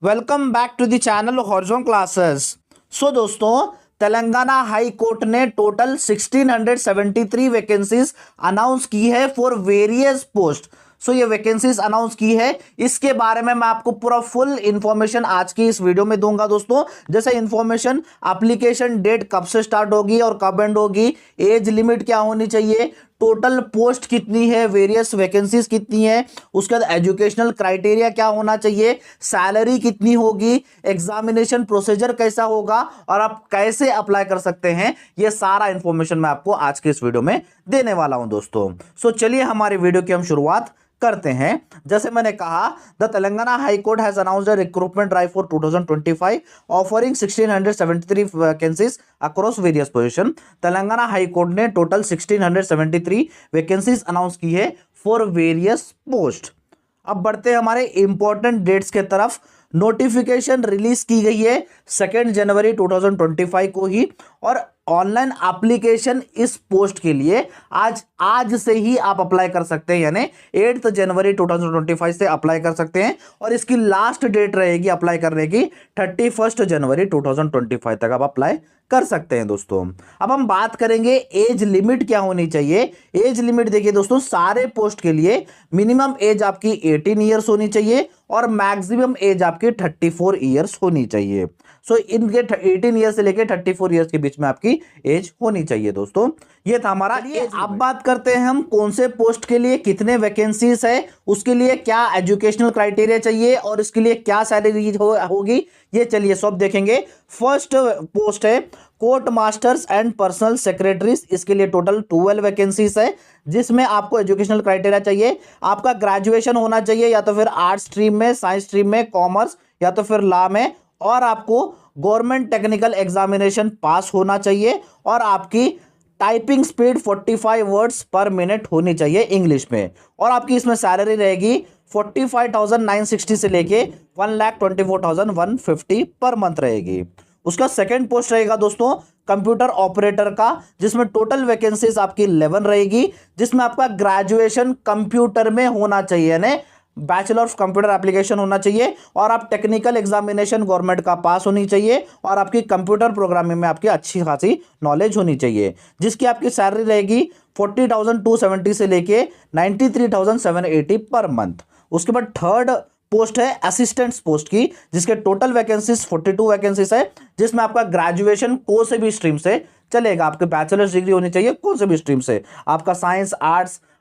Welcome back to the channel horizon classes. So दोस्तों, Telangana high court ने total 1673 vacancies announce की है for various post. सो ये vacancies announce की है, इसके बारे में मैं आपको पूरा फुल इंफॉर्मेशन आज की इस वीडियो में दूंगा दोस्तों। जैसे इंफॉर्मेशन, एप्लीकेशन डेट कब से स्टार्ट होगी और कब एंड होगी, एज लिमिट क्या होनी चाहिए, टोटल पोस्ट कितनी है, वेरियस वैकेंसीज कितनी है, उसके बाद एजुकेशनल क्राइटेरिया क्या होना चाहिए, सैलरी कितनी होगी, एग्जामिनेशन प्रोसीजर कैसा होगा और आप कैसे अप्लाई कर सकते हैं, ये सारा इंफॉर्मेशन मैं आपको आज के इस वीडियो में देने वाला हूं दोस्तों। सो चलिए हमारी वीडियो की हम शुरुआत करते हैं। जैसे मैंने कहा, the Telangana high court has announced a recruitment drive for 2025 offering 1673 vacancies across various position. Telangana high court ने टोटल 1673 वैकेंसीज अनाउंस की है फॉर वेरियस पोस्ट। अब बढ़ते हैं हमारे इंपॉर्टेंट डेट्स के तरफ। नोटिफिकेशन रिलीज की गई है 2 जनवरी 2025 को ही, और ऑनलाइन एप्लीकेशन इस पोस्ट के लिए आज से ही आप अप्लाई कर सकते हैं, यानी 8 जनवरी 2025 से अप्लाई कर सकते हैं और इसकी लास्ट डेट रहेगी अप्लाई करने की 31 जनवरी 2025 तक आप अप्लाई कर सकते हैं दोस्तों। अब हम बात करेंगे एज लिमिट क्या होनी चाहिए। एज लिमिट देखिए दोस्तों, सारे पोस्ट के लिए मिनिमम एज आपकी 18 ईयर्स होनी चाहिए और मैक्सिमम एज आपकी 34 ईयर्स होनी चाहिए। सो इनके 18 ईयर्स से लेकर 34 ईयर्स के बीच में आपकी एज होनी चाहिए दोस्तों। ये था हमारा एज। अब बात करते हैं हम कौन से पोस्ट के लिए कितने वैकेंसीज है, उसके लिए क्या एजुकेशनल क्राइटेरिया चाहिए और इसके लिए क्या सैलरी होगी, ये चलिए सब देखेंगे। फर्स्ट पोस्ट है court masters and personal secretaries. इसके लिए टोटल 12 वैकेंसीज है, जिसमें आपको एजुकेशनल क्राइटेरिया चाहिए, आपका ग्रेजुएशन होना चाहिए या तो फिर आर्ट्स स्ट्रीम में, साइंस स्ट्रीम में, कॉमर्स या तो फिर लॉ में, और आपको गवर्नमेंट टेक्निकल एग्जामिनेशन पास होना चाहिए और आपकी टाइपिंग स्पीड 45 वर्ड्स पर मिनट होनी चाहिए इंग्लिश में, और आपकी इसमें सैलरी रहेगी 45,960 से लेके 1,24,150 पर मंथ रहेगी। उसका सेकंड पोस्ट रहेगा दोस्तों कंप्यूटर ऑपरेटर का, जिसमें टोटल वैकेंसीज आपकी 11 रहेगी, जिसमें आपका ग्रेजुएशन कंप्यूटर में होना चाहिए, यानी बैचलर ऑफ कंप्यूटर एप्लीकेशन होना चाहिए, और आप टेक्निकल एग्जामिनेशन गवर्नमेंट का पास होनी चाहिए और आपकी कंप्यूटर प्रोग्रामिंग में आपकी अच्छी खासी नॉलेज होनी चाहिए, जिसकी आपकी सैलरी रहेगी 40,270 से लेके 93,780 पर मंथ। उसके बाद थर्ड पोस्ट है असिस्टेंट पोस्ट की, जिसके टोटल वैकेंसीज 42 वैकेंसीज है, जिसमें आपका ग्रेजुएशन कोई से भी स्ट्रीम से चलेगा, आपके बैचलर्स डिग्री होनी चाहिए कोई से भी स्ट्रीम से, आपका science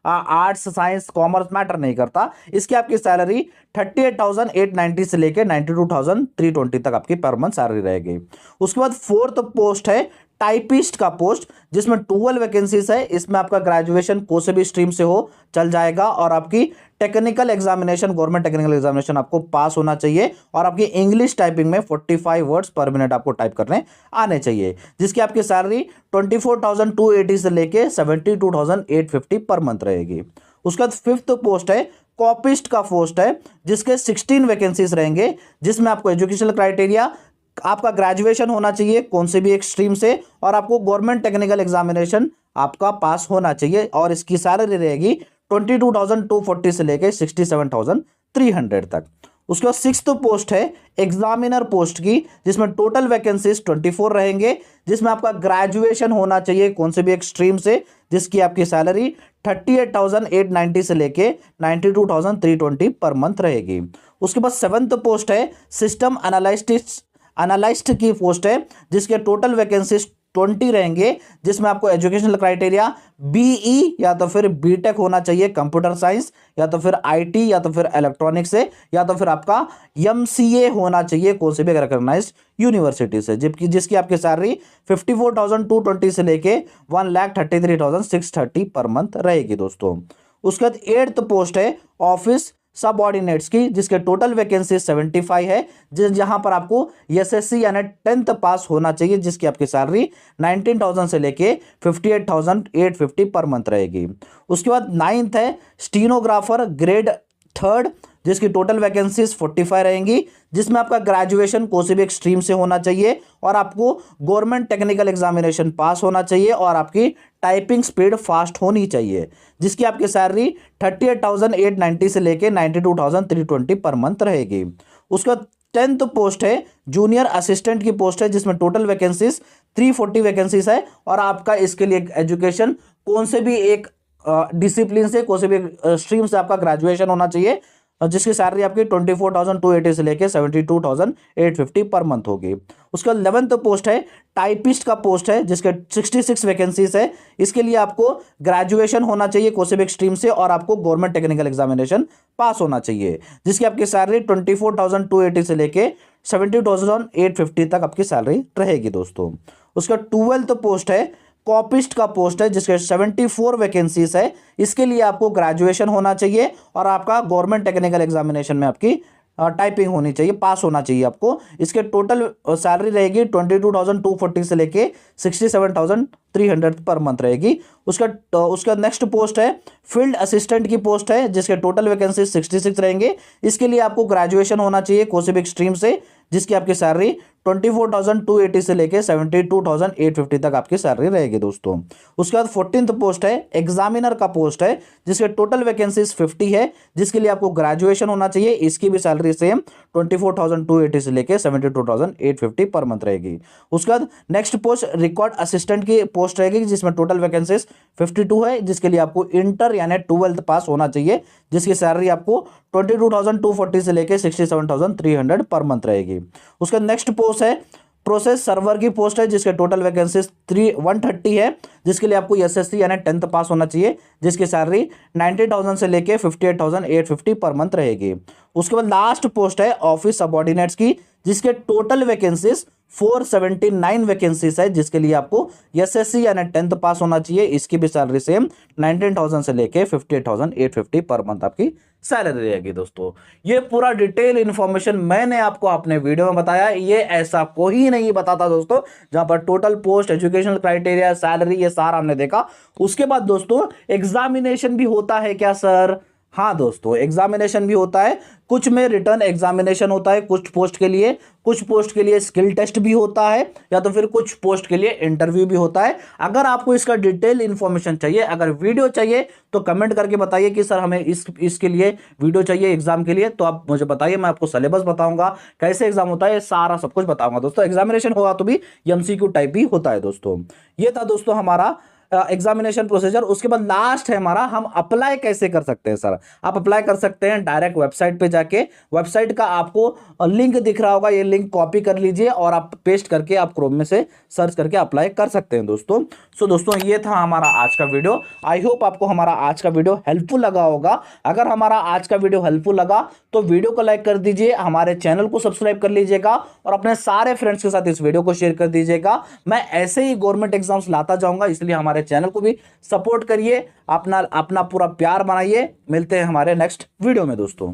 arts science commerce matter नहीं करता। इसकी आपकी सैलरी 38,890 से लेकर 92,320 तक आपकी पर मंथ सैलरी रहेगी। उसके बाद फोर्थ पोस्ट है टाइपिस्ट का पोस्ट, जिसमें 12 वैकेंसीज है, इसमें आपका ग्रेजुएशन कोई से भी स्ट्रीम से हो चल जाएगा और आपकी technical examination government technical examination आपको पास होना चाहिए और आपकी इंग्लिश टाइपिंग में 45 वर्ड्स पर मिनट आपको टाइप करने आने चाहिए, जिसकी आपकी सैलरी 24,280 से लेके 72,850 पर मंथ रहेगी। उसके बाद फिफ्थ पोस्ट है कॉपिस्ट का पोस्ट है, जिसके 16 वैकेंसीज रहेंगे, जिसमें आपको एजुकेशनल क्राइटेरिया आपका ग्रेजुएशन होना चाहिए कौन से भी एक स्ट्रीम से और आपको गवर्नमेंट टेक्निकल एग्जामिनेशन आपका पास होना चाहिए, और इसकी सैलरी रहेगी 22,240 से लेकर 67,300 तक। उसके बाद सिक्स्थ पोस्ट है एग्जामिनर पोस्ट की, जिसमें टोटल वैकेंसीज 24 रहेंगे, जिसमें आपका ग्रेजुएशन होना चाहिए कौन से भी एक स्ट्रीम से, जिसकी आपकी सैलरी 38,890 से लेके 92,320 पर मंथ रहेगी। उसके बाद सेवंथ पोस्ट है सिस्टम एनालिस्ट की पोस्ट है, जिसके टोटल वैकेंसीज 20 रहेंगे, जिसमें आपको एजुकेशनल क्राइटेरिया बीई या तो फिर बीटेक होना चाहिए कंप्यूटर साइंस, या तो फिर आईटी, या तो फिर इलेक्ट्रॉनिक्स से, या तो फिर आपका एमसीए होना चाहिए कौन से भी रिकॉग्नाइज्ड यूनिवर्सिटी से, जबकि जिसकी आपकी सैलरी 54,220 से लेके 1,33,630 पर मंथ रहेगी दोस्तों। उसके बाद एट्थ पोस्ट है ऑफिस सबऑर्डिनेट्स की, जिसके टोटल वैकेंसी 75 है, जहां पर आपको एसएससी यानी 10th पास होना चाहिए, जिसकी आपकी सैलरी 19,000 से लेके 58,850 पर मंथ रहेगी। उसके बाद नाइन्थ है स्टीनोग्राफर ग्रेड थर्ड, जिसकी टोटल वैकेंसीज 45 रहेंगी, जिसमें आपका ग्रेजुएशन कोई से भी एक स्ट्रीम से होना चाहिए और आपको गवर्नमेंट टेक्निकल एग्जामिनेशन पास होना चाहिए और आपकी टाइपिंग स्पीड फास्ट होनी चाहिए, जिसकी आपकी सैलरी 38,890 से लेके 92,320 पर मंथ रहेगी। उसका 10th पोस्ट है जूनियर असिस्टेंट की पोस्ट है, जिसमें टोटल वैकेंसीज 340 वैकेंसीज है। और आपका इसके लिए एजुकेशन कौन से भी एक डिसिप्लिन से, कौन से भी स्ट्रीम से आपका ग्रेजुएशन होना चाहिए, जिसकी सैलरी आपकी 24,280 से लेके 72,850 पर मंथ होगी। उसके बाद 11th पोस्ट है टाइपिस्ट का पोस्ट है, जिसके 66 वैकेंसीज है। इसके लिए आपको ग्रेजुएशन होना चाहिए कौन से भी स्ट्रीम से, और आपको गवर्नमेंट टेक्निकल एग्जामिनेशन पास होना चाहिए, जिसकी आपकी सैलरी 24,280 से लेके 72,850 तक आपकी सैलरी रहेगी दोस्तों। उसका 12th पोस्ट है कॉपिस्ट का पोस्ट है, जिसके 74 वैकेंसीज है। इसके लिए आपको ग्रेजुएशन होना चाहिए और आपका गवर्नमेंट टेक्निकल एग्जामिनेशन में आपकी टाइपिंग होनी चाहिए, पास होना चाहिए आपको। इसके टोटल सैलरी रहेगी 22,240 से लेके 67,300 पर मंथ रहेगी। उसका नेक्स्ट पोस्ट है फील्ड असिस्टेंट की पोस्ट है, जिसके टोटल वैकेंसी 66 रहेंगे। इसके लिए आपको ग्रेजुएशन होना चाहिए कौन से भी स्ट्रीम से, जिसकी आपकी सैलरी 24,280 से लेके 72,850 तक आपकी सैलरी रहेगी दोस्तों। उसके बाद 14th पोस्ट है एग्जामिनर का पोस्ट है, जिसके टोटल वैकेंसीज 50 है, जिसके लिए आपको ग्रेजुएशन होना चाहिए। इसकी भी सैलरी सेम 24,280 से लेके 72,850 पर मंथ रहेगी। उसके बाद नेक्स्ट पोस्ट रिकॉर्ड असिस्टेंट की पोस्ट रहेगी, जिसमें टोटल वैकेंसीज 52 है, जिसके लिए आपको इंटर यानी 12th पास होना चाहिए, जिसकी सैलरी आपको 22,240 से लेके 67,300 पर मंथ रहेगी। उसका नेक्स्ट पोस्ट है प्रोसेस सर्वर की पोस्ट है, जिसके टोटल वैकेंसीज 130 है, जिसके लिए आपको एसएससी यानी 10th पास होना चाहिए, जिसकी सैलरी 90,000 से लेके 58,850 पर मंथ रहेगी। उसके बाद लास्ट पोस्ट है ऑफिस सबऑर्डिनेट्स की, जिसके टोटल वैकेंसीज 479 वैकेंसीज है, जिसके लिए आपको एसएससी यानी 10th पास होना चाहिए। इसकी भी सैलरी सेम 19,000 से लेके 58,850 पर मंथ आपकी सैलरी रहेगी दोस्तों। ये पूरा डिटेल इंफॉर्मेशन मैंने आपको अपने वीडियो में बताया, ये ऐसा कोई नहीं बताता दोस्तों, जहां पर total post, educational criteria, salary, ये सारा हमने देखा। उसके बाद दोस्तों एग्जामिनेशन भी होता है क्या सर? हाँ दोस्तों, एग्जामिनेशन भी होता है। कुछ में रिटर्न एग्जामिनेशन होता है कुछ पोस्ट के लिए, कुछ पोस्ट के लिए स्किल टेस्ट भी होता है, या तो फिर कुछ पोस्ट के लिए इंटरव्यू भी होता है। अगर आपको इसका डिटेल इंफॉर्मेशन चाहिए, अगर वीडियो चाहिए, तो कमेंट करके बताइए कि सर हमें इसके लिए वीडियो चाहिए एग्जाम के लिए, तो आप मुझे बताइए, मैं आपको सिलेबस बताऊंगा, कैसे एग्जाम होता है, सारा सब कुछ बताऊंगा दोस्तों। एग्जामिनेशन होगा तो भी एमसीक्यू टाइप ही होता है दोस्तों। ये था दोस्तों हमारा एग्जामिनेशन प्रोसीजर। उसके बाद लास्ट है हमारा, हम अप्लाई कैसे कर सकते हैं सर? आप अप्लाई कर सकते हैं डायरेक्ट वेबसाइट पे जाके। वेबसाइट का आपको लिंक दिख रहा होगा, ये लिंक कॉपी कर लीजिए और आप पेस्ट करके आप क्रोम में से सर्च करके अप्लाई कर सकते हैं दोस्तों। सो दोस्तों ये था हमारा आज का वीडियो। आई होप आपको हमारा आज का वीडियो हेल्पफुल लगा होगा। अगर हमारा आज का वीडियो हेल्पफुल लगा तो वीडियो को लाइक कर दीजिए, हमारे चैनल को सब्सक्राइब कर लीजिएगा और अपने सारे फ्रेंड्स के साथ इस वीडियो को शेयर कर दीजिएगा। मैं ऐसे ही गवर्नमेंट एग्जाम्स लाता जाऊंगा, इसलिए हमारे चैनल को भी सपोर्ट करिए, अपना पूरा प्यार बनाइए। मिलते हैं हमारे नेक्स्ट वीडियो में दोस्तों।